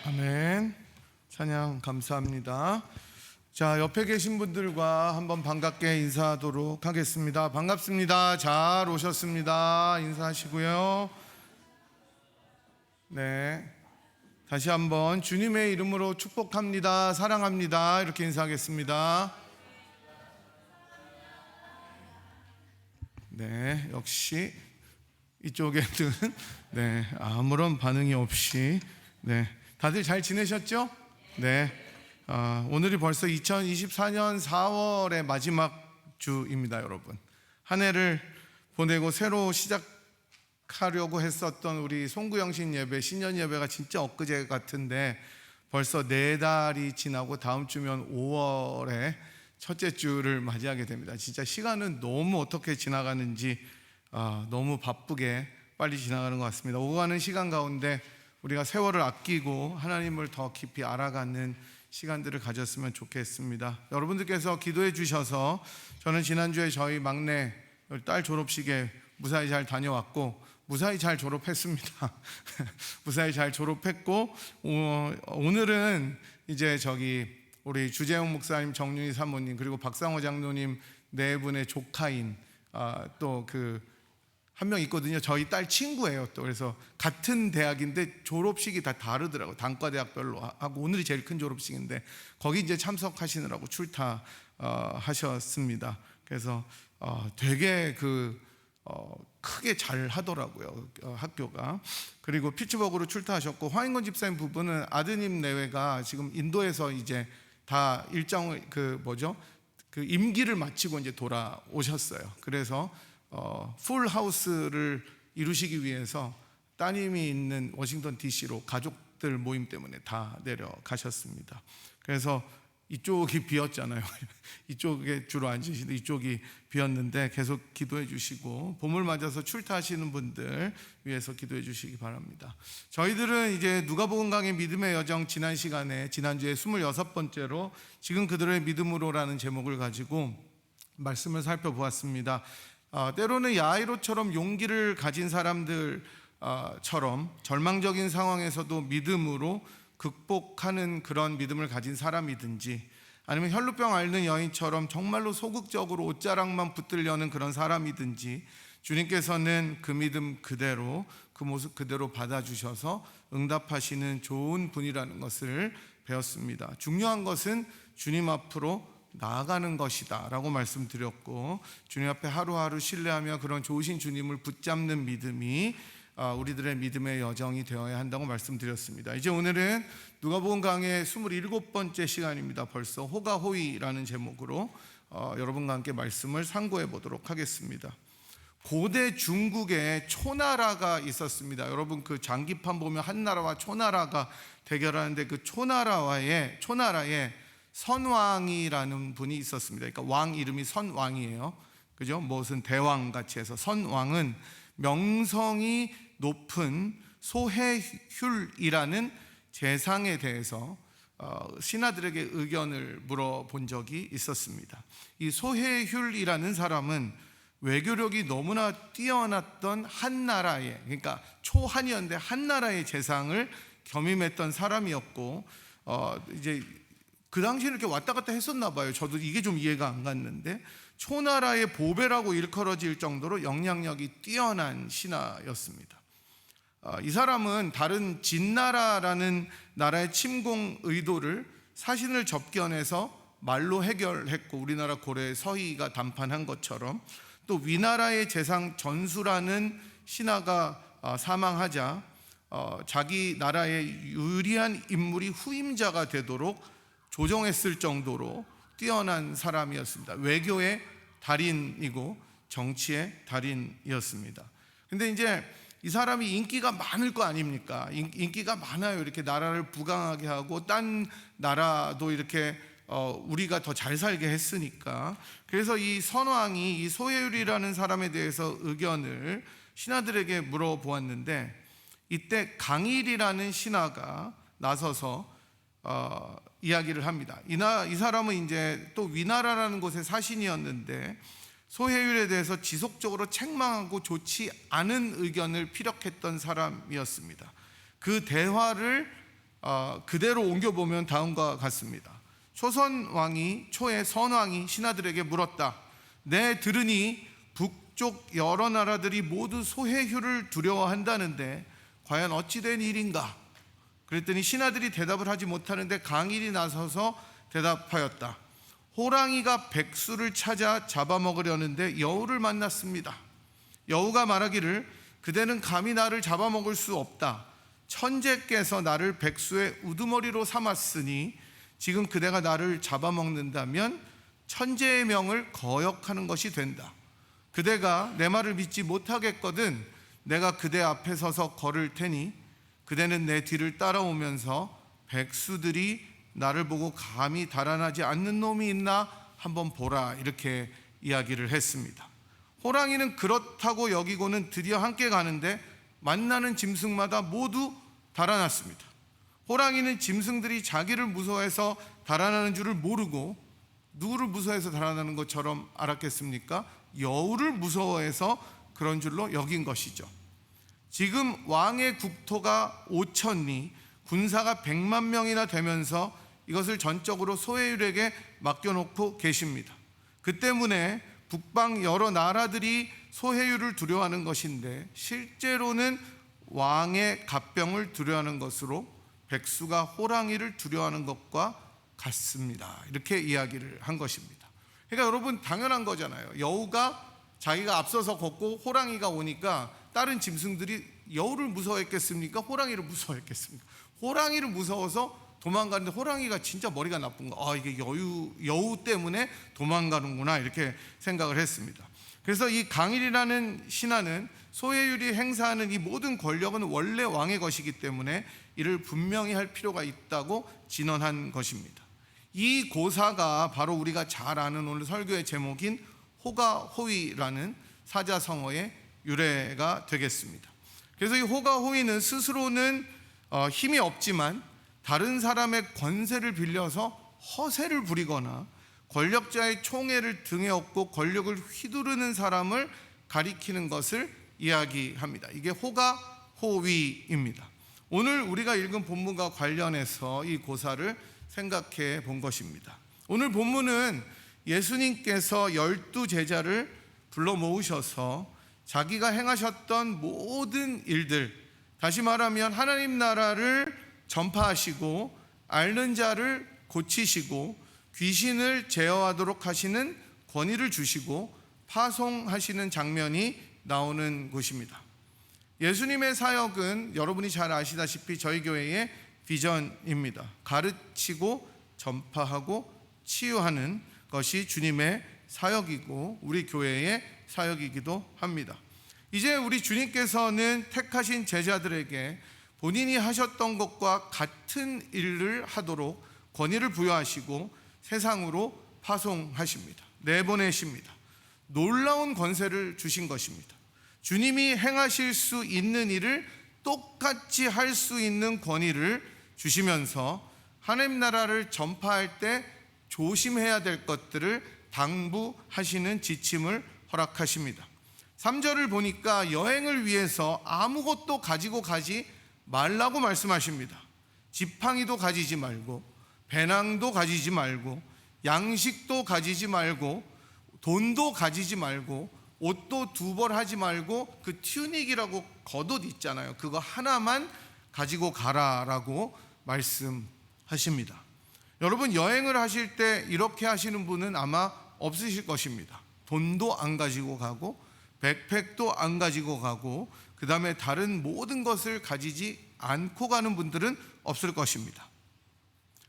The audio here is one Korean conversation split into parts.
아멘. 찬양 감사합니다. 자, 옆에 계신 분들과 한번 반갑게 인사하도록 하겠습니다. 반갑습니다. 잘 오셨습니다. 인사하시고요. 네, 다시 한번 주님의 이름으로 축복합니다. 사랑합니다. 이렇게 인사하겠습니다. 네, 역시 이쪽에는 네, 아무런 반응이 없이 네, 다들 잘 지내셨죠? 네, 오늘이 벌써 2024년 4월의 마지막 주입니다, 여러분. 한 해를 보내고 새로 시작하려고 했었던 우리 송구영신 예배, 신년 예배가 진짜 엊그제 같은데 벌써 4달이 지나고 다음 주면 5월에 첫째 주를 맞이하게 됩니다. 진짜 시간은 너무 어떻게 지나가는지 너무 바쁘게 빨리 지나가는 것 같습니다. 오고 가는 시간 가운데 우리가 세월을 아끼고 하나님을 더 깊이 알아가는 시간들을 가졌으면 좋겠습니다. 여러분들께서 기도해 주셔서 저는 지난주에 저희 막내 딸 졸업식에 무사히 잘 다녀왔고 무사히 잘 졸업했습니다. 무사히 잘 졸업했고 오늘은 이제 우리 주재용 목사님, 정윤희 사모님 그리고 박상호 장로님 네 분의 조카인 또 한 명 있거든요. 저희 딸 친구예요. 또 그래서 같은 대학인데 졸업식이 다 다르더라고요. 단과대학별로 하고 오늘이 제일 큰 졸업식인데 거기 이제 참석하시느라고 출타하셨습니다. 그래서 되게 크게 잘 하더라고요, 학교가. 그리고 피츠버그로 출타하셨고 화인건 집사님 부부는 아드님 내외가 지금 인도에서 이제 다 일정 임기를 마치고 이제 돌아오셨어요. 그래서 풀 하우스를 이루시기 위해서 따님이 있는 워싱턴 DC로 가족들 모임 때문에 다 내려가셨습니다. 그래서 이쪽이 비었잖아요. 이쪽에 주로 앉으시는데 이쪽이 비었는데 계속 기도해 주시고 봄을 맞아서 출타하시는 분들 위해서 기도해 주시기 바랍니다. 저희들은 이제 누가복음 강의 믿음의 여정 지난주에 26번째로 지금 그들의 믿음으로라는 제목을 가지고 말씀을 살펴보았습니다. 때로는 야이로처럼 용기를 가진 사람들처럼 절망적인 상황에서도 믿음으로 극복하는 그런 믿음을 가진 사람이든지 아니면 혈루병 앓는 여인처럼 정말로 소극적으로 옷자락만 붙들려는 그런 사람이든지 주님께서는 그 믿음 그대로 그 모습 그대로 받아주셔서 응답하시는 좋은 분이라는 것을 배웠습니다. 중요한 것은 주님 앞으로 나아가는 것이다 라고 말씀드렸고 주님 앞에 하루하루 신뢰하며 그런 좋으신 주님을 붙잡는 믿음이 우리들의 믿음의 여정이 되어야 한다고 말씀드렸습니다. 이제 오늘은 누가복음 강의 27번째 시간입니다. 벌써 호가호위라는 제목으로 여러분과 함께 말씀을 상고해 보도록 하겠습니다. 고대 중국에 초나라가 있었습니다. 여러분 그 장기판 보면 한나라와 초나라가 대결하는데 그 초나라의 선왕이라는 분이 있었습니다. 그러니까 왕 이름이 선왕이에요. 그죠? 무슨 대왕 같이 해서 선왕은 명성이 높은 소해휼이라는 재상에 대해서 신하들에게 의견을 물어본 적이 있었습니다. 이 소해휼이라는 사람은 외교력이 너무나 뛰어났던 한나라의, 그러니까 초한이었는데 한나라의 재상을 겸임했던 사람이었고 이제 그 당시에 이렇게 왔다 갔다 했었나 봐요. 저도 이게 좀 이해가 안 갔는데 초나라의 보배라고 일컬어질 정도로 영향력이 뛰어난 신하였습니다. 이 사람은 다른 진나라라는 나라의 침공 의도를 사신을 접견해서 말로 해결했고 우리나라 고려의 서희가 담판한 것처럼 또 위나라의 재상 전수라는 신하가 사망하자 자기 나라의 유리한 인물이 후임자가 되도록 조정했을 정도로 뛰어난 사람이었습니다. 외교의 달인이고 정치의 달인이었습니다. 근데 이제 이 사람이 인기가 많을 거 아닙니까? 인기가 많아요. 이렇게 나라를 부강하게 하고 딴 나라도 이렇게 우리가 더 잘 살게 했으니까. 그래서 이 선왕이 이 소해율이라는 사람에 대해서 의견을 신하들에게 물어보았는데 이때 강일이라는 신하가 나서서 이야기를 합니다. 이 사람은 이제 또 위나라라는 곳의 사신이었는데 소해율에 대해서 지속적으로 책망하고 좋지 않은 의견을 피력했던 사람이었습니다. 그 대화를 그대로 옮겨보면 다음과 같습니다. 초선 왕이 초의 선왕이 신하들에게 물었다. 내 들으니 북쪽 여러 나라들이 모두 소해휴를 두려워한다는데 과연 어찌된 일인가? 그랬더니 신하들이 대답을 하지 못하는데 강일이 나서서 대답하였다. 호랑이가 백수를 찾아 잡아먹으려는데 여우를 만났습니다. 여우가 말하기를 그대는 감히 나를 잡아먹을 수 없다. 천재께서 나를 백수의 우두머리로 삼았으니 지금 그대가 나를 잡아먹는다면 천재의 명을 거역하는 것이 된다. 그대가 내 말을 믿지 못하겠거든 내가 그대 앞에 서서 걸을 테니 그대는 내 뒤를 따라오면서 백수들이 나를 보고 감히 달아나지 않는 놈이 있나 한번 보라, 이렇게 이야기를 했습니다. 호랑이는 그렇다고 여기고는 드디어 함께 가는데 만나는 짐승마다 모두 달아났습니다. 호랑이는 짐승들이 자기를 무서워해서 달아나는 줄을 모르고 누구를 무서워해서 달아나는 것처럼 알았겠습니까? 여우를 무서워해서 그런 줄로 여긴 것이죠. 지금 왕의 국토가 5천리, 군사가 100만 명이나 되면서 이것을 전적으로 소해율에게 맡겨놓고 계십니다. 그 때문에 북방 여러 나라들이 소해율을 두려워하는 것인데 실제로는 왕의 갑병을 두려워하는 것으로 백수가 호랑이를 두려워하는 것과 같습니다. 이렇게 이야기를 한 것입니다. 그러니까 여러분 당연한 거잖아요. 여우가 자기가 앞서서 걷고 호랑이가 오니까 다른 짐승들이 여우를 무서워했겠습니까? 호랑이를 무서워했겠습니까? 호랑이를 무서워서 도망가는데 호랑이가 진짜 머리가 나쁜 거. 이게 여우 때문에 도망가는구나, 이렇게 생각을 했습니다. 그래서 이 강일이라는 신하는 소해율이 행사하는 이 모든 권력은 원래 왕의 것이기 때문에 이를 분명히 할 필요가 있다고 진언한 것입니다. 이 고사가 바로 우리가 잘 아는 오늘 설교의 제목인 호가호위라는 사자성어의 유래가 되겠습니다. 그래서 이 호가호위는 스스로는 힘이 없지만 다른 사람의 권세를 빌려서 허세를 부리거나 권력자의 총애를 등에 업고 권력을 휘두르는 사람을 가리키는 것을 이야기합니다. 이게 호가호위입니다. 오늘 우리가 읽은 본문과 관련해서 이 고사를 생각해 본 것입니다. 오늘 본문은 예수님께서 12제자를 불러 모으셔서 자기가 행하셨던 모든 일들, 다시 말하면 하나님 나라를 전파하시고 앓는 자를 고치시고 귀신을 제어하도록 하시는 권위를 주시고 파송하시는 장면이 나오는 곳입니다. 예수님의 사역은 여러분이 잘 아시다시피 저희 교회의 비전입니다. 가르치고 전파하고 치유하는 것이 주님의 사역이고 우리 교회의 사역이기도 합니다. 이제 우리 주님께서는 택하신 제자들에게 본인이 하셨던 것과 같은 일을 하도록 권위를 부여하시고 세상으로 파송하십니다. 내보내십니다. 놀라운 권세를 주신 것입니다. 주님이 행하실 수 있는 일을 똑같이 할 수 있는 권위를 주시면서 하나님 나라를 전파할 때 조심해야 될 것들을 당부하시는 지침을 허락하십니다. 3절을 보니까 여행을 위해서 아무것도 가지고 가지 말라고 말씀하십니다. 지팡이도 가지지 말고 배낭도 가지지 말고 양식도 가지지 말고 돈도 가지지 말고 옷도 두 벌 하지 말고 그 튜닉이라고 겉옷 있잖아요. 그거 하나만 가지고 가라라고 말씀하십니다. 여러분 여행을 하실 때 이렇게 하시는 분은 아마 없으실 것입니다. 돈도 안 가지고 가고 백팩도 안 가지고 가고 그 다음에 다른 모든 것을 가지지 않고 가는 분들은 없을 것입니다.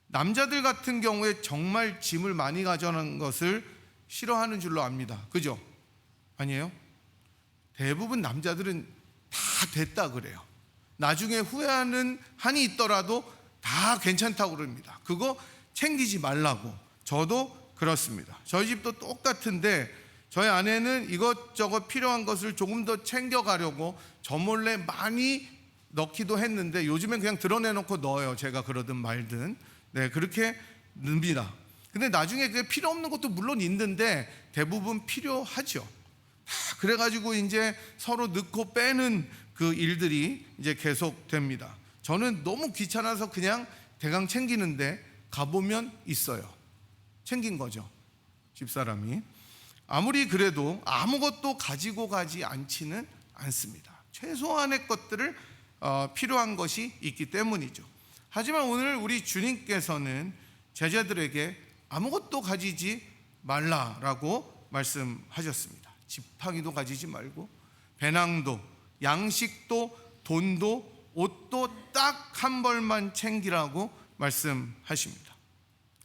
남자들 같은 경우에 정말 짐을 많이 가져가는 것을 싫어하는 줄로 압니다. 그죠? 아니에요? 대부분 남자들은 다 됐다 그래요. 나중에 후회하는 한이 있더라도 다 괜찮다고 그럽니다. 그거 챙기지 말라고. 저도 그렇습니다. 저희 집도 똑같은데 저희 아내는 이것저것 필요한 것을 조금 더 챙겨가려고 저 몰래 많이 넣기도 했는데 요즘엔 그냥 드러내놓고 넣어요. 제가 그러든 말든. 네, 그렇게 넣습니다. 근데 나중에 그게 필요 없는 것도 물론 있는데 대부분 필요하죠. 그래가지고 이제 서로 넣고 빼는 그 일들이 이제 계속됩니다. 저는 너무 귀찮아서 그냥 대강 챙기는데 가보면 있어요. 챙긴 거죠, 집사람이. 아무리 그래도 아무것도 가지고 가지 않지는 않습니다. 최소한의 것들을 필요한 것이 있기 때문이죠. 하지만 오늘 우리 주님께서는 제자들에게 아무것도 가지지 말라라고 말씀하셨습니다. 지팡이도 가지지 말고 배낭도, 양식도, 돈도, 옷도 딱 한 벌만 챙기라고 말씀하십니다.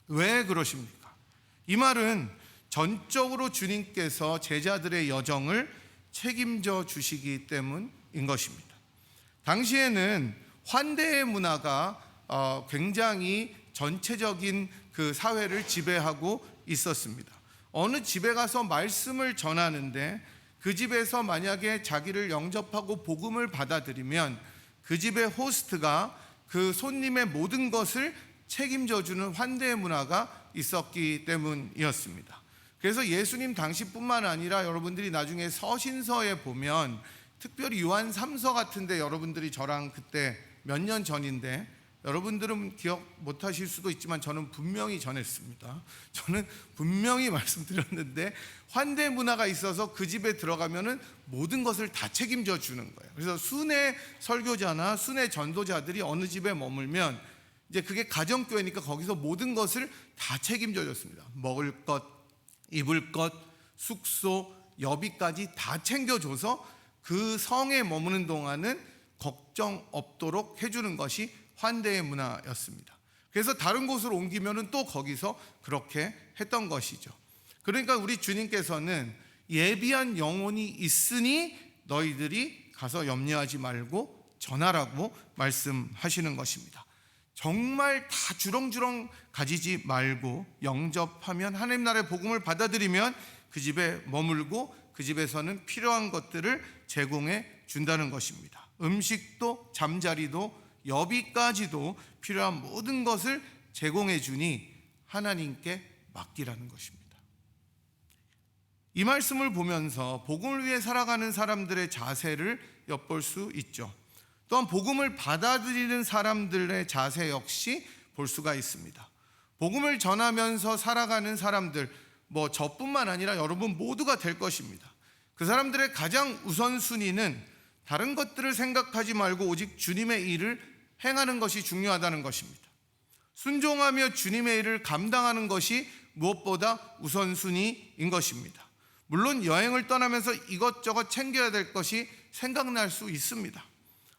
왜 그러십니까? 이 말은 전적으로 주님께서 제자들의 여정을 책임져 주시기 때문인 것입니다. 당시에는 환대의 문화가 굉장히 전체적인 그 사회를 지배하고 있었습니다. 어느 집에 가서 말씀을 전하는데 그 집에서 만약에 자기를 영접하고 복음을 받아들이면 그 집의 호스트가 그 손님의 모든 것을 책임져 주는 환대의 문화가 있었기 때문이었습니다. 그래서 예수님 당시뿐만 아니라 여러분들이 나중에 서신서에 보면, 특별히 요한 3서 같은데 여러분들이 저랑 그때 몇 년 전인데 여러분들은 기억 못 하실 수도 있지만 저는 분명히 전했습니다. 저는 분명히 말씀드렸는데 환대 문화가 있어서 그 집에 들어가면은 모든 것을 다 책임져 주는 거예요. 그래서 순회 설교자나 순회 전도자들이 어느 집에 머물면 이제 그게 가정교회니까 거기서 모든 것을 다 책임져 줬습니다. 먹을 것, 입을 것, 숙소, 여비까지 다 챙겨줘서 그 성에 머무는 동안은 걱정 없도록 해주는 것이 환대의 문화였습니다. 그래서 다른 곳으로 옮기면 또 거기서 그렇게 했던 것이죠. 그러니까 우리 주님께서는 예비한 영혼이 있으니 너희들이 가서 염려하지 말고 전하라고 말씀하시는 것입니다. 정말 다 주렁주렁 가지지 말고 영접하면, 하나님 나라의 복음을 받아들이면 그 집에 머물고 그 집에서는 필요한 것들을 제공해 준다는 것입니다. 음식도 잠자리도 여비까지도 필요한 모든 것을 제공해 주니 하나님께 맡기라는 것입니다. 이 말씀을 보면서 복음을 위해 살아가는 사람들의 자세를 엿볼 수 있죠. 또한 복음을 받아들이는 사람들의 자세 역시 볼 수가 있습니다. 복음을 전하면서 살아가는 사람들, 저뿐만 아니라 여러분 모두가 될 것입니다. 그 사람들의 가장 우선순위는 다른 것들을 생각하지 말고 오직 주님의 일을 행하는 것이 중요하다는 것입니다. 순종하며 주님의 일을 감당하는 것이 무엇보다 우선순위인 것입니다. 물론 여행을 떠나면서 이것저것 챙겨야 될 것이 생각날 수 있습니다.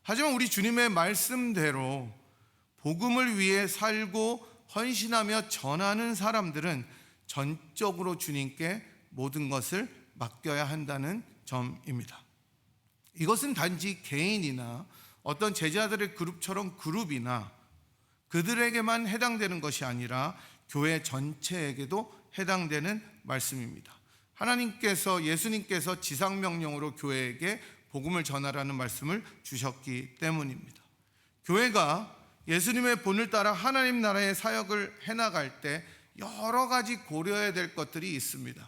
하지만 우리 주님의 말씀대로 복음을 위해 살고 헌신하며 전하는 사람들은 전적으로 주님께 모든 것을 맡겨야 한다는 점입니다. 이것은 단지 개인이나 어떤 제자들의 그룹처럼 그룹이나 그들에게만 해당되는 것이 아니라 교회 전체에게도 해당되는 말씀입니다. 하나님께서, 예수님께서 지상명령으로 교회에게 복음을 전하라는 말씀을 주셨기 때문입니다. 교회가 예수님의 본을 따라 하나님 나라의 사역을 해나갈 때 여러 가지 고려해야 될 것들이 있습니다.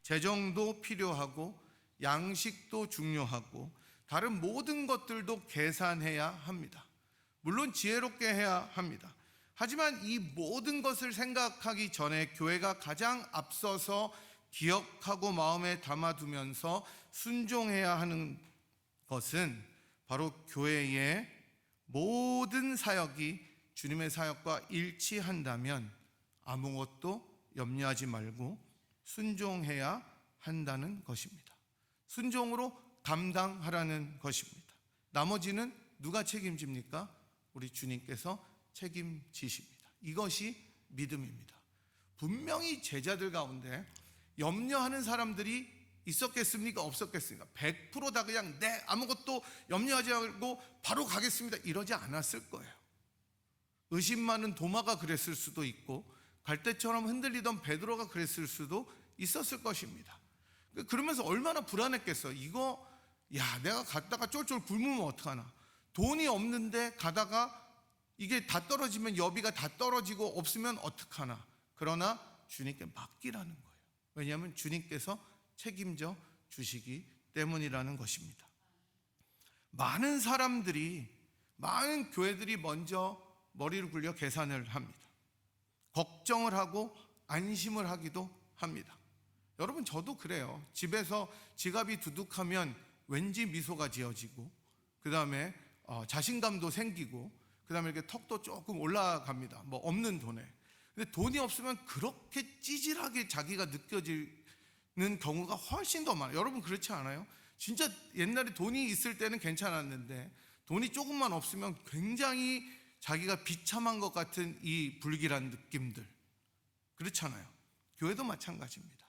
재정도 필요하고 양식도 중요하고 다른 모든 것들도 계산해야 합니다. 물론 지혜롭게 해야 합니다. 하지만 이 모든 것을 생각하기 전에 교회가 가장 앞서서 기억하고 마음에 담아두면서 순종해야 하는 것은 바로 교회의 모든 사역이 주님의 사역과 일치한다면 아무것도 염려하지 말고 순종해야 한다는 것입니다. 순종으로 감당하라는 것입니다. 나머지는 누가 책임집니까? 우리 주님께서 책임지십니다. 이것이 믿음입니다. 분명히 제자들 가운데 염려하는 사람들이 있었겠습니까? 없었겠습니까? 100% 다 그냥 아무것도 염려하지 말고 바로 가겠습니다 이러지 않았을 거예요. 의심 많은 도마가 그랬을 수도 있고 갈대처럼 흔들리던 베드로가 그랬을 수도 있었을 것입니다. 그러면서 얼마나 불안했겠어. 내가 갔다가 쫄쫄 굶으면 어떡하나. 돈이 없는데 가다가 이게 다 떨어지면 여비가 다 떨어지고 없으면 어떡하나. 그러나 주님께 맡기라는 거예요. 왜냐하면 주님께서 책임져 주시기 때문이라는 것입니다. 많은 사람들이 많은 교회들이 먼저 머리를 굴려 계산을 합니다. 걱정을 하고 안심을 하기도 합니다. 여러분, 저도 그래요. 집에서 지갑이 두둑하면 왠지 미소가 지어지고, 그 다음에 자신감도 생기고, 그 다음에 이렇게 턱도 조금 올라갑니다. 뭐 없는 돈에. 근데 돈이 없으면 그렇게 찌질하게 자기가 느껴지는 경우가 훨씬 더 많아요. 여러분, 그렇지 않아요? 진짜 옛날에 돈이 있을 때는 괜찮았는데 돈이 조금만 없으면 굉장히 자기가 비참한 것 같은 이 불길한 느낌들, 그렇잖아요. 교회도 마찬가지입니다.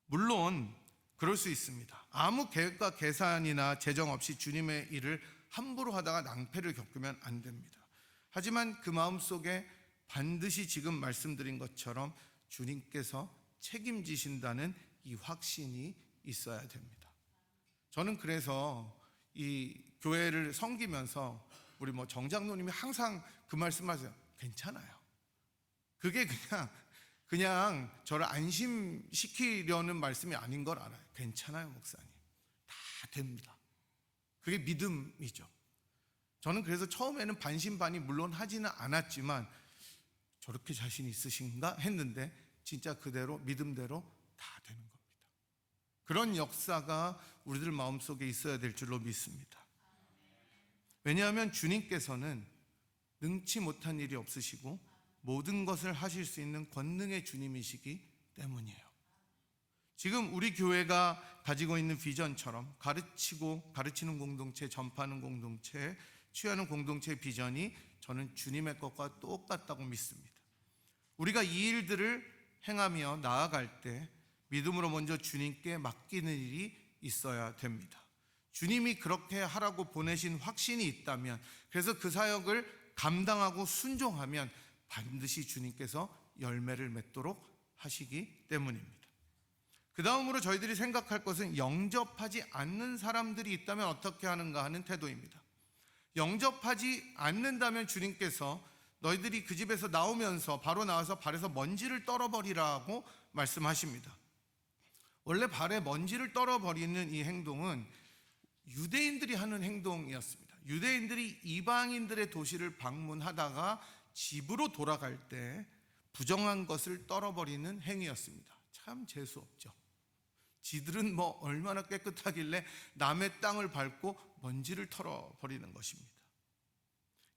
물론 그럴 수 있습니다. 아무 계획과 계산이나 재정 없이 주님의 일을 함부로 하다가 낭패를 겪으면 안 됩니다. 하지만 그 마음속에 반드시 지금 말씀드린 것처럼 주님께서 책임지신다는 이 확신이 있어야 됩니다. 저는 그래서 이 교회를 섬기면서 우리 정장로님이 항상 그 말씀하세요. 괜찮아요. 그게 그냥 저를 안심시키려는 말씀이 아닌 걸 알아요. 괜찮아요, 목사님. 다 됩니다. 그게 믿음이죠. 저는 그래서 처음에는 반신반의 물론 하지는 않았지만 저렇게 자신 있으신가 했는데 진짜 그대로 믿음대로 다 되는 겁니다. 그런 역사가 우리들 마음속에 있어야 될 줄로 믿습니다. 왜냐하면 주님께서는 능치 못한 일이 없으시고 모든 것을 하실 수 있는 권능의 주님이시기 때문이에요. 지금 우리 교회가 가지고 있는 비전처럼 가르치는 공동체, 전파하는 공동체, 취하는 공동체의 비전이 저는 주님의 것과 똑같다고 믿습니다. 우리가 이 일들을 행하며 나아갈 때 믿음으로 먼저 주님께 맡기는 일이 있어야 됩니다. 주님이 그렇게 하라고 보내신 확신이 있다면, 그래서 그 사역을 감당하고 순종하면 반드시 주님께서 열매를 맺도록 하시기 때문입니다. 그 다음으로 저희들이 생각할 것은 영접하지 않는 사람들이 있다면 어떻게 하는가 하는 태도입니다. 영접하지 않는다면 주님께서 너희들이 그 집에서 나오면서 바로 나와서 발에서 먼지를 떨어버리라고 말씀하십니다. 원래 발에 먼지를 떨어버리는 이 행동은 유대인들이 하는 행동이었습니다. 유대인들이 이방인들의 도시를 방문하다가 집으로 돌아갈 때 부정한 것을 떨어버리는 행위였습니다. 참 재수없죠. 지들은 얼마나 깨끗하길래 남의 땅을 밟고 먼지를 털어버리는 것입니다.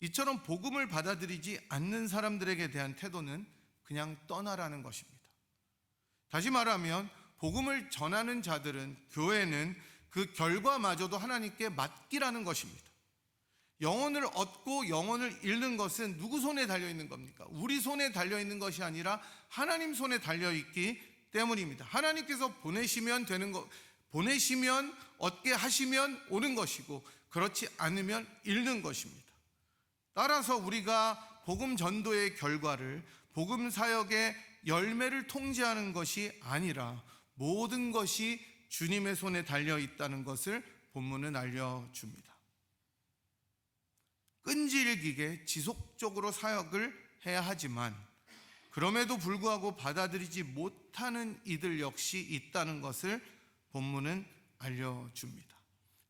이처럼 복음을 받아들이지 않는 사람들에게 대한 태도는 그냥 떠나라는 것입니다. 다시 말하면 복음을 전하는 자들은, 교회는 그 결과마저도 하나님께 맡기라는 것입니다. 영혼을 얻고 영혼을 잃는 것은 누구 손에 달려있는 겁니까? 우리 손에 달려있는 것이 아니라 하나님 손에 달려있기 때문입니다. 하나님께서 보내시면 되는 것, 보내시면 얻게 하시면 오는 것이고, 그렇지 않으면 잃는 것입니다. 따라서 우리가 복음 전도의 결과를, 복음 사역의 열매를 통제하는 것이 아니라 모든 것이 주님의 손에 달려있다는 것을 본문은 알려줍니다. 끈질기게 지속적으로 사역을 해야 하지만 그럼에도 불구하고 받아들이지 못하는 이들 역시 있다는 것을 본문은 알려줍니다.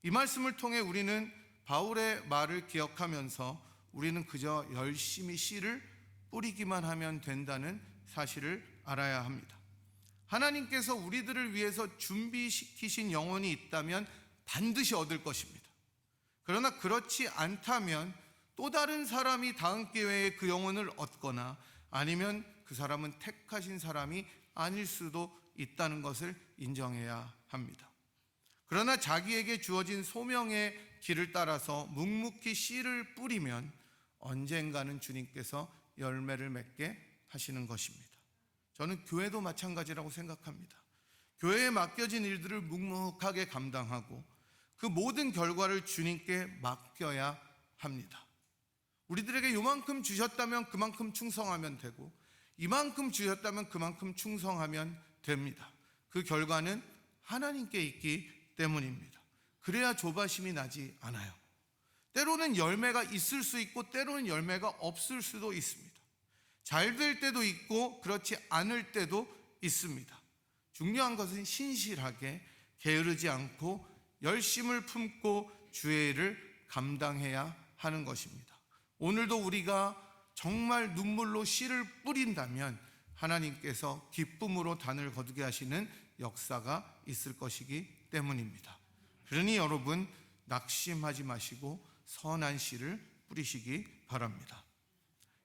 이 말씀을 통해 우리는 바울의 말을 기억하면서 우리는 그저 열심히 씨를 뿌리기만 하면 된다는 사실을 알아야 합니다. 하나님께서 우리들을 위해서 준비시키신 영혼이 있다면 반드시 얻을 것입니다. 그러나 그렇지 않다면 또 다른 사람이 다음 기회에 그 영혼을 얻거나 아니면 그 사람은 택하신 사람이 아닐 수도 있다는 것을 인정해야 합니다. 그러나 자기에게 주어진 소명의 길을 따라서 묵묵히 씨를 뿌리면 언젠가는 주님께서 열매를 맺게 하시는 것입니다. 저는 교회도 마찬가지라고 생각합니다. 교회에 맡겨진 일들을 묵묵하게 감당하고 그 모든 결과를 주님께 맡겨야 합니다. 우리들에게 요만큼 주셨다면 그만큼 충성하면 되고, 이만큼 주셨다면 그만큼 충성하면 됩니다. 그 결과는 하나님께 있기 때문입니다. 그래야 조바심이 나지 않아요. 때로는 열매가 있을 수 있고 때로는 열매가 없을 수도 있습니다. 잘 될 때도 있고 그렇지 않을 때도 있습니다. 중요한 것은 신실하게 게으르지 않고 열심을 품고 주의 일을 감당해야 하는 것입니다. 오늘도 우리가 정말 눈물로 씨를 뿌린다면 하나님께서 기쁨으로 단을 거두게 하시는 역사가 있을 것이기 때문입니다. 그러니 여러분, 낙심하지 마시고 선한 씨를 뿌리시기 바랍니다.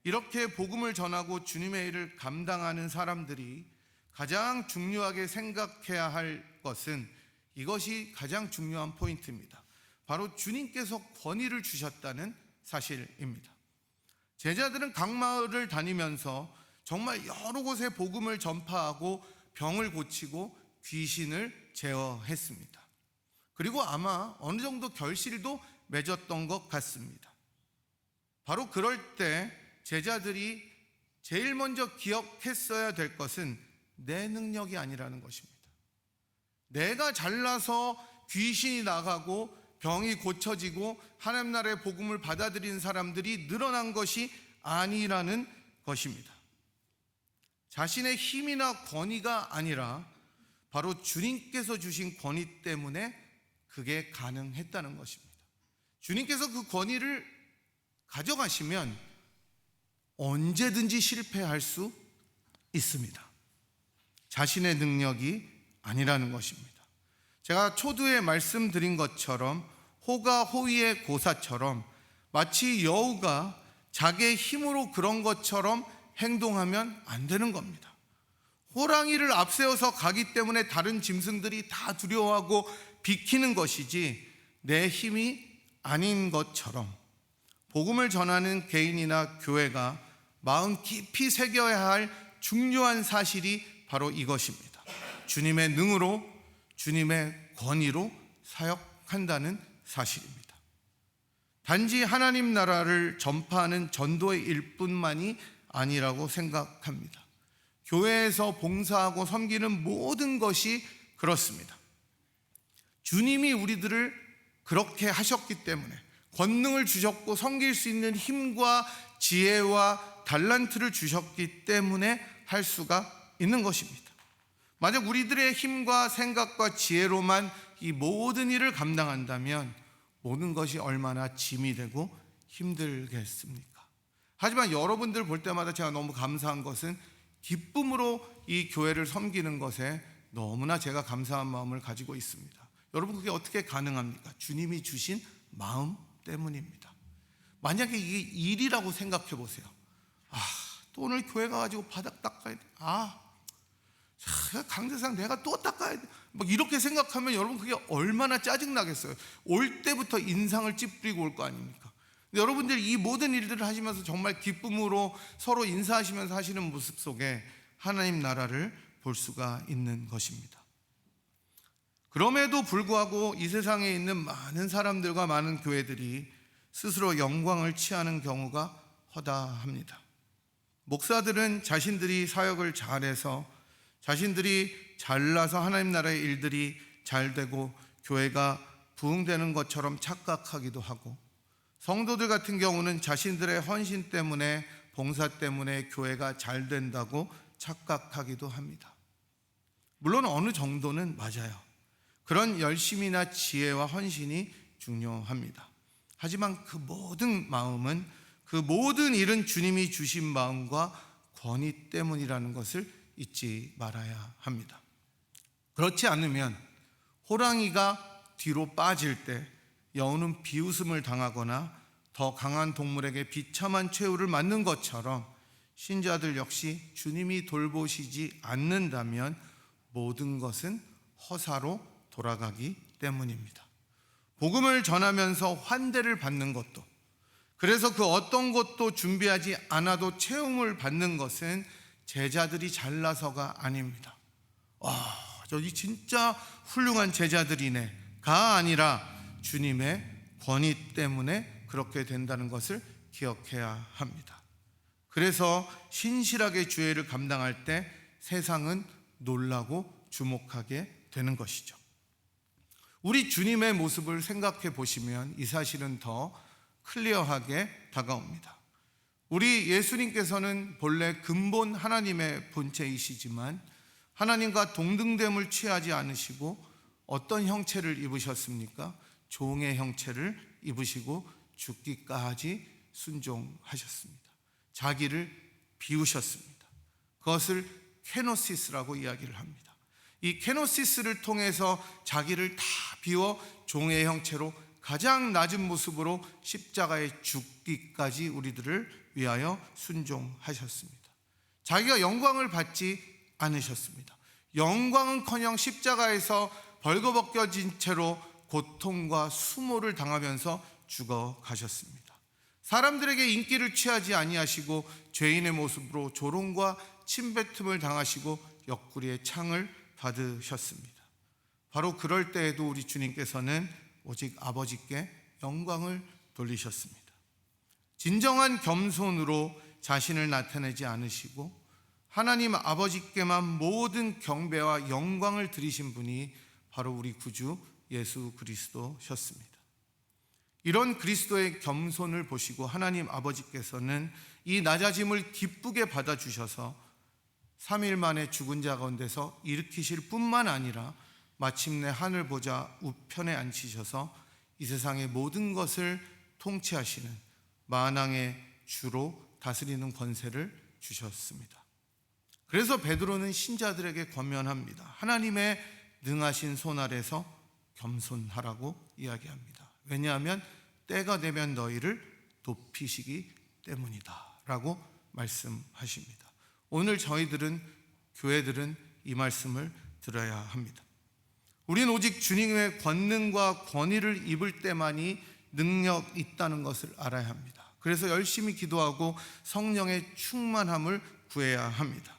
이렇게 복음을 전하고 주님의 일을 감당하는 사람들이 가장 중요하게 생각해야 할 것은 이것이 가장 중요한 포인트입니다. 바로 주님께서 권위를 주셨다는 사실입니다. 제자들은 각 마을을 다니면서 정말 여러 곳에 복음을 전파하고 병을 고치고 귀신을 제어했습니다. 그리고 아마 어느 정도 결실도 맺었던 것 같습니다. 바로 그럴 때 제자들이 제일 먼저 기억했어야 될 것은 내 능력이 아니라는 것입니다. 내가 잘나서 귀신이 나가고 병이 고쳐지고 하나님 나라의 복음을 받아들인 사람들이 늘어난 것이 아니라는 것입니다. 자신의 힘이나 권위가 아니라 바로 주님께서 주신 권위 때문에 그게 가능했다는 것입니다. 주님께서 그 권위를 가져가시면 언제든지 실패할 수 있습니다. 자신의 능력이 아니라는 것입니다. 제가 초두에 말씀드린 것처럼 호가 호위의 고사처럼 마치 여우가 자기의 힘으로 그런 것처럼 행동하면 안 되는 겁니다. 호랑이를 앞세워서 가기 때문에 다른 짐승들이 다 두려워하고 비키는 것이지 내 힘이 아닌 것처럼 복음을 전하는 개인이나 교회가 마음 깊이 새겨야 할 중요한 사실이 바로 이것입니다. 주님의 능으로, 주님의 권위로 사역한다는 사실입니다. 단지 하나님 나라를 전파하는 전도의 일뿐만이 아니라고 생각합니다. 교회에서 봉사하고 섬기는 모든 것이 그렇습니다. 주님이 우리들을 그렇게 하셨기 때문에 권능을 주셨고 섬길 수 있는 힘과 지혜와 달란트를 주셨기 때문에 할 수가 있는 것입니다. 만약 우리들의 힘과 생각과 지혜로만 이 모든 일을 감당한다면 모든 것이 얼마나 짐이 되고 힘들겠습니까? 하지만 여러분들 볼 때마다 제가 너무 감사한 것은 기쁨으로 이 교회를 섬기는 것에 너무나 제가 감사한 마음을 가지고 있습니다. 여러분, 그게 어떻게 가능합니까? 주님이 주신 마음 때문입니다. 만약에 이게 일이라고 생각해 보세요. 또 오늘 교회 가가지고 바닥 닦아야 돼. 강대상 내가 또 닦아야 돼. 막 이렇게 생각하면 여러분 그게 얼마나 짜증나겠어요. 올 때부터 인상을 찌푸리고 올 거 아닙니까? 여러분들 이 모든 일들을 하시면서 정말 기쁨으로 서로 인사하시면서 하시는 모습 속에 하나님 나라를 볼 수가 있는 것입니다. 그럼에도 불구하고 이 세상에 있는 많은 사람들과 많은 교회들이 스스로 영광을 취하는 경우가 허다합니다. 목사들은 자신들이 사역을 잘해서 자신들이 잘나서 하나님 나라의 일들이 잘 되고 교회가 부흥되는 것처럼 착각하기도 하고, 성도들 같은 경우는 자신들의 헌신 때문에 봉사 때문에 교회가 잘 된다고 착각하기도 합니다. 물론 어느 정도는 맞아요. 그런 열심이나 지혜와 헌신이 중요합니다. 하지만 그 모든 마음은, 그 모든 일은 주님이 주신 마음과 권위 때문이라는 것을 잊지 말아야 합니다. 그렇지 않으면 호랑이가 뒤로 빠질 때 여우는 비웃음을 당하거나 더 강한 동물에게 비참한 최후를 맞는 것처럼 신자들 역시 주님이 돌보시지 않는다면 모든 것은 허사로 돌아가기 때문입니다. 복음을 전하면서 환대를 받는 것도, 그래서 그 어떤 것도 준비하지 않아도 채움을 받는 것은 제자들이 잘나서가 아닙니다. 저기 진짜 훌륭한 제자들이네가 아니라 주님의 권위 때문에 그렇게 된다는 것을 기억해야 합니다. 그래서 신실하게 주의 일을 감당할 때 세상은 놀라고 주목하게 되는 것이죠. 우리 주님의 모습을 생각해 보시면 이 사실은 더 클리어하게 다가옵니다. 우리 예수님께서는 본래 근본 하나님의 본체이시지만 하나님과 동등됨을 취하지 않으시고 어떤 형체를 입으셨습니까? 종의 형체를 입으시고 죽기까지 순종하셨습니다. 자기를 비우셨습니다. 그것을 케노시스라고 이야기를 합니다. 이 케노시스를 통해서 자기를 다 비워 종의 형체로 가장 낮은 모습으로 십자가에 죽기까지 우리들을 위하여 순종하셨습니다. 자기가 영광을 받지 않으셨습니다. 영광은커녕 십자가에서 벌거벗겨진 채로 고통과 수모를 당하면서 죽어가셨습니다. 사람들에게 인기를 취하지 아니하시고 죄인의 모습으로 조롱과 침뱉음을 당하시고 옆구리에 창을 받으셨습니다. 바로 그럴 때에도 우리 주님께서는 오직 아버지께 영광을 돌리셨습니다. 진정한 겸손으로 자신을 나타내지 않으시고 하나님 아버지께만 모든 경배와 영광을 드리신 분이 바로 우리 구주 예수 그리스도셨습니다. 이런 그리스도의 겸손을 보시고 하나님 아버지께서는 이 낮아짐을 기쁘게 받아주셔서 3일 만에 죽은 자 가운데서 일으키실 뿐만 아니라 마침내 하늘 보좌 우편에 앉히셔서 이 세상의 모든 것을 통치하시는 만왕의 주로 다스리는 권세를 주셨습니다. 그래서 베드로는 신자들에게 권면합니다. 하나님의 능하신 손 아래서 겸손하라고 이야기합니다. 왜냐하면 때가 되면 너희를 높이시기 때문이다 라고 말씀하십니다. 오늘 저희들은, 교회들은 이 말씀을 들어야 합니다. 우린 오직 주님의 권능과 권위를 입을 때만이 능력 있다는 것을 알아야 합니다. 그래서 열심히 기도하고 성령의 충만함을 구해야 합니다.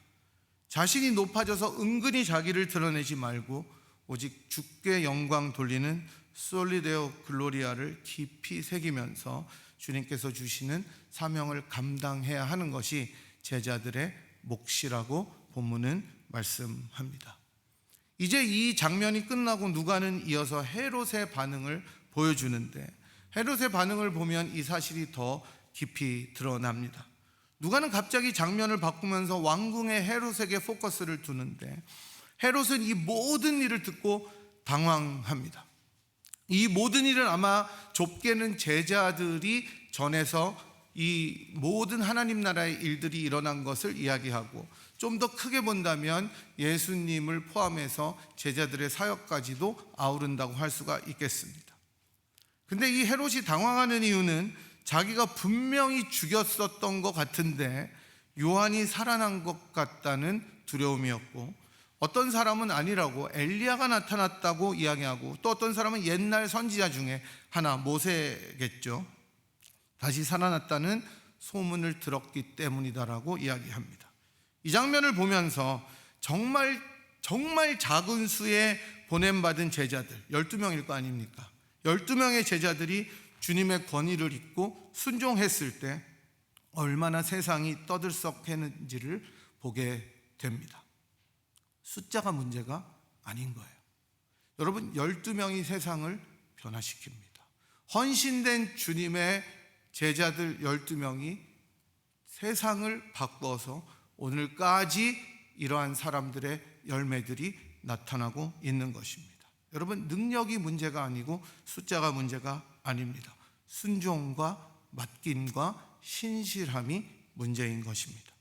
자신이 높아져서 은근히 자기를 드러내지 말고 오직 주께 영광 돌리는 솔리데오 글로리아를 깊이 새기면서 주님께서 주시는 사명을 감당해야 하는 것이 제자들의 몫이라고 본문은 말씀합니다. 이제 이 장면이 끝나고 누가는 이어서 헤롯의 반응을 보여주는데, 헤롯의 반응을 보면 이 사실이 더 깊이 드러납니다. 누가는 갑자기 장면을 바꾸면서 왕궁의 헤롯에게 포커스를 두는데, 헤롯은 이 모든 일을 듣고 당황합니다. 이 모든 일은 아마 좁게는 제자들이 전해서 이 모든 하나님 나라의 일들이 일어난 것을 이야기하고, 좀 더 크게 본다면 예수님을 포함해서 제자들의 사역까지도 아우른다고 할 수가 있겠습니다. 근데 이 헤롯이 당황하는 이유는 자기가 분명히 죽였었던 것 같은데 요한이 살아난 것 같다는 두려움이었고, 어떤 사람은 아니라고 엘리야가 나타났다고 이야기하고, 또 어떤 사람은 옛날 선지자 중에 하나, 모세겠죠, 다시 살아났다는 소문을 들었기 때문이다라고 이야기합니다. 이 장면을 보면서 정말 작은 수에 보냄받은 제자들, 12명일 거 아닙니까? 12명의 제자들이 주님의 권위를 입고 순종했을 때 얼마나 세상이 떠들썩했는지를 보게 됩니다. 숫자가 문제가 아닌 거예요. 여러분, 12명이 세상을 변화시킵니다. 헌신된 주님의 제자들 12명이 세상을 바꿔서 오늘까지 이러한 사람들의 열매들이 나타나고 있는 것입니다. 여러분, 능력이 문제가 아니고 숫자가 문제가 아닙니다. 순종과 맡김과 신실함이 문제인 것입니다.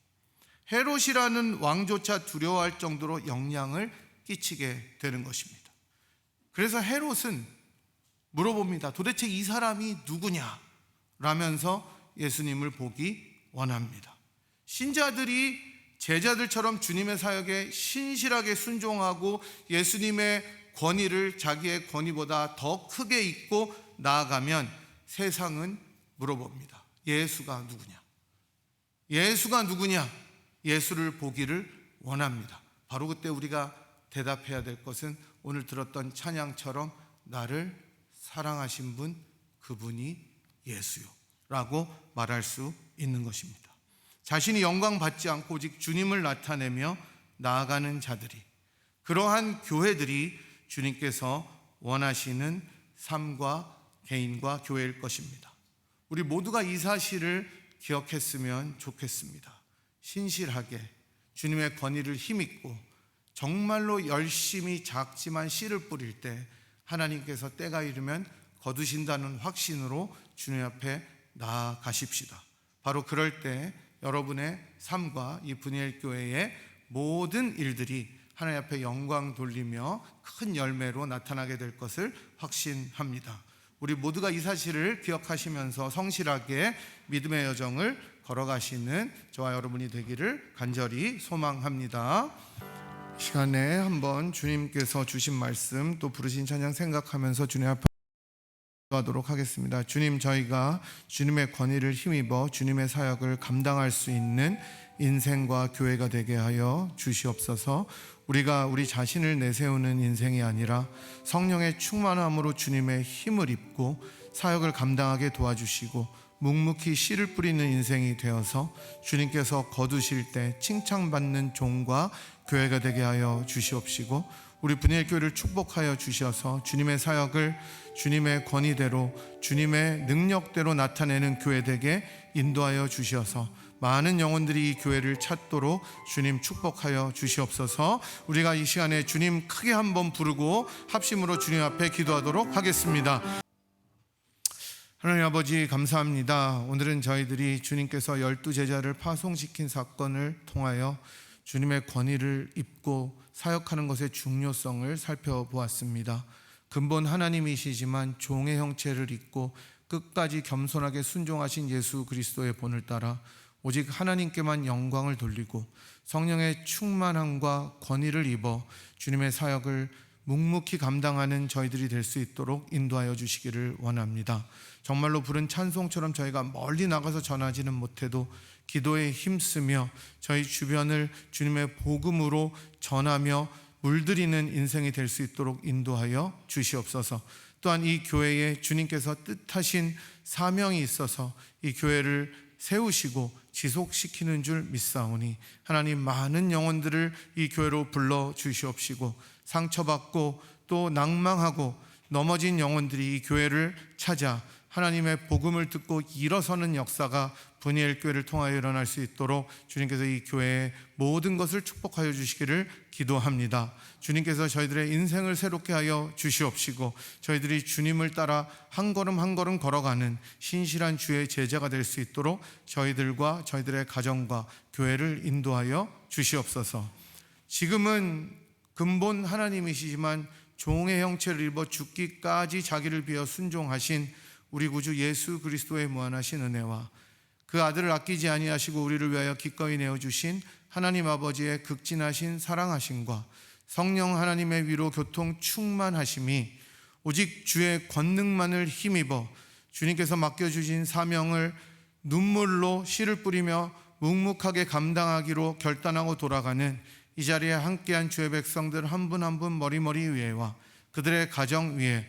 헤롯이라는 왕조차 두려워할 정도로 영향을 끼치게 되는 것입니다. 그래서 헤롯은 물어봅니다. 도대체 이 사람이 누구냐? 라면서 예수님을 보기 원합니다. 신자들이 제자들처럼 주님의 사역에 신실하게 순종하고 예수님의 권위를 자기의 권위보다 더 크게 잊고 나아가면 세상은 물어봅니다. 예수가 누구냐? 예수가 누구냐? 예수를 보기를 원합니다. 바로 그때 우리가 대답해야 될 것은 오늘 들었던 찬양처럼 나를 사랑하신 분, 그분이 예수요 라고 말할 수 있는 것입니다. 자신이 영광 받지 않고 오직 주님을 나타내며 나아가는 자들이, 그러한 교회들이 주님께서 원하시는 삶과 개인과 교회일 것입니다. 우리 모두가 이 사실을 기억했으면 좋겠습니다. 신실하게 주님의 권위를 힘입고 정말로 열심히 작지만 씨를 뿌릴 때 하나님께서 때가 이르면 거두신다는 확신으로 주님 앞에 나아가십시다. 바로 그럴 때 여러분의 삶과 이 분이엘 교회의 모든 일들이 하나님 앞에 영광 돌리며 큰 열매로 나타나게 될 것을 확신합니다. 우리 모두가 이 사실을 기억하시면서 성실하게 믿음의 여정을 걸어가시는 저와 여러분이 되기를 간절히 소망합니다. 시간에 한번 주님께서 주신 말씀 또 부르신 찬양 생각하면서 주님 앞에 하도록 하겠습니다. 주님, 저희가 주님의 권위를 힘입어 주님의 사역을 감당할 수 있는 인생과 교회가 되게 하여 주시옵소서. 우리가 우리 자신을 내세우는 인생이 아니라 성령의 충만함으로 주님의 힘을 입고 사역을 감당하게 도와주시고 묵묵히 씨를 뿌리는 인생이 되어서 주님께서 거두실 때 칭찬받는 종과 교회가 되게 하여 주시옵시고, 우리 분이엘 교회를 축복하여 주셔서 주님의 사역을 주님의 권위대로 주님의 능력대로 나타내는 교회 되게 인도하여 주셔서 많은 영혼들이 이 교회를 찾도록 주님 축복하여 주시옵소서. 우리가 이 시간에 주님 크게 한번 부르고 합심으로 주님 앞에 기도하도록 하겠습니다. 하나님 아버지, 감사합니다. 오늘은 저희들이 주님께서 12제자를 파송시킨 사건을 통하여 주님의 권위를 입고 사역하는 것의 중요성을 살펴보았습니다. 근본 하나님이시지만 종의 형체를 입고 끝까지 겸손하게 순종하신 예수 그리스도의 본을 따라 오직 하나님께만 영광을 돌리고 성령의 충만함과 권위를 입어 주님의 사역을 묵묵히 감당하는 저희들이 될 수 있도록 인도하여 주시기를 원합니다. 정말로 부른 찬송처럼 저희가 멀리 나가서 전하지는 못해도 기도에 힘쓰며 저희 주변을 주님의 복음으로 전하며 물들이는 인생이 될 수 있도록 인도하여 주시옵소서. 또한 이 교회에 주님께서 뜻하신 사명이 있어서 이 교회를 세우시고 지속시키는 줄 믿사오니 하나님, 많은 영혼들을 이 교회로 불러 주시옵시고 상처받고 또 낭망하고 넘어진 영혼들이 이 교회를 찾아 하나님의 복음을 듣고 일어서는 역사가 분이엘 교회를 통하여 일어날 수 있도록 주님께서 이 교회의 모든 것을 축복하여 주시기를 기도합니다. 주님께서 저희들의 인생을 새롭게 하여 주시옵시고 저희들이 주님을 따라 한 걸음 한 걸음 걸어가는 신실한 주의 제자가 될 수 있도록 저희들과 저희들의 가정과 교회를 인도하여 주시옵소서. 지금은 근본 하나님이시지만 종의 형체를 입어 죽기까지 자기를 비워 순종하신 우리 구주 예수 그리스도의 무한하신 은혜와 그 아들을 아끼지 아니하시고 우리를 위하여 기꺼이 내어주신 하나님 아버지의 극진하신 사랑하심과 성령 하나님의 위로 교통 충만하심이 오직 주의 권능만을 힘입어 주님께서 맡겨주신 사명을 눈물로 씨를 뿌리며 묵묵하게 감당하기로 결단하고 돌아가는 이 자리에 함께한 주의 백성들 한 분 한 분 머리머리 위에와 그들의 가정 위에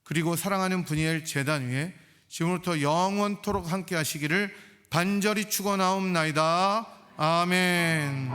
그리고 사랑하는 분이엘 제단 위에 지금부터 영원토록 함께 하시기를 간절히 축원하옵나이다. 아멘.